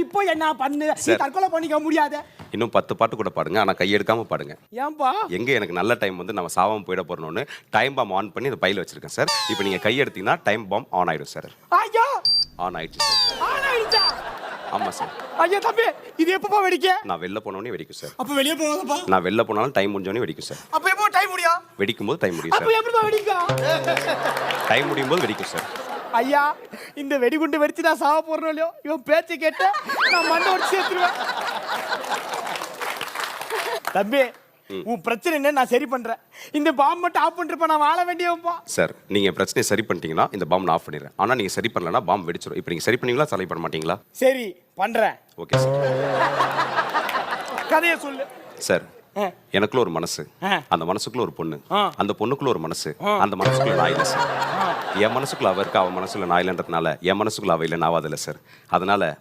இப்போ என்ன பண்ணு? நீ தற்கொலை பண்ணிக்க முடியாது. இன்னும் 10 பாட்டு கூட பாடுங்க. ஆனா கையெடுக்காம பாடுங்க. ஏன்பா? எங்க எனக்கு நல்ல டைம் வந்து நம்ம சாவாம போயிட போறோம்னு டைம் பாம் ஆன் பண்ணி அந்த பையில வச்சிருக்கேன் சார். இப்போ நீங்க கை எடுத்தீங்கன்னா டைம் பாம் ஆன் ஆயிடும் சார். ஐயோ! ஆன் ஆயிடுச்சு சார். ஆன் ஆயிடுச்சா? ஆமா சார். ஐயோ தம்பி, இது எப்பப்பா வெடிக்க? நான் வெளில போனோனே வெடிக்கும் சார். அப்ப வெளிய போகாதப்பா. நான் வெளில போனாலும் டைம் முடிஞ்சோனே வெடிக்கும் சார். அப்ப எப்போ டைம் முடியும்? வெடிக்கும் போது டைம் முடியும் அப்ப சார். எப்படிப்பா வெடிக்கும்? டைம் முடியும் போது வெடிக்கும் சார். ஐயா, இந்த வெடிகுண்டு வெடிச்சு நான் சாவ போறேனோ இல்லையோ, இவன் பேச்சை கேட்டு நான் மண்டை உடைச்சு சேர்த்துருவேன். தம்பி, உன் பிரச்சனை என்ன நான் சரி பண்றேன். இந்த பாம்பு மட்டும் ஆஃப் பண்ணிருப்ப நான் வாழ வேண்டியவன்பா. சார் நீங்க பிரச்சனையை சரி பண்ணிட்டீங்கன்னா இந்த பாம் நான் ஆஃப் பண்ணிடுறேன். ஆனா நீங்க சரி பண்ணலன்னா பாம் வெடிச்சிடும். இப்போ நீங்க சரி பண்ணீங்களா சரி பண்ண மாட்டீங்களா? சரி பண்றேன். Okay sir. கதையை சொல்லு. சார் எனக்குள்ள ஒரு மனசு, அந்த மனசுக்குள்ள ஒரு பொண்ணு, அந்த பொண்ணுக்குள்ள ஒரு மனசு, அந்த மனசுக்குள்ள நான் இல்லை சார். என் மனசுக்குள்ள அவ இருக்கா, அவன் மனசுல நான் இல்லைன்றதுனால என் மனசுக்குள்ள அவ இல்லை நான் இல்லை சார். அதனால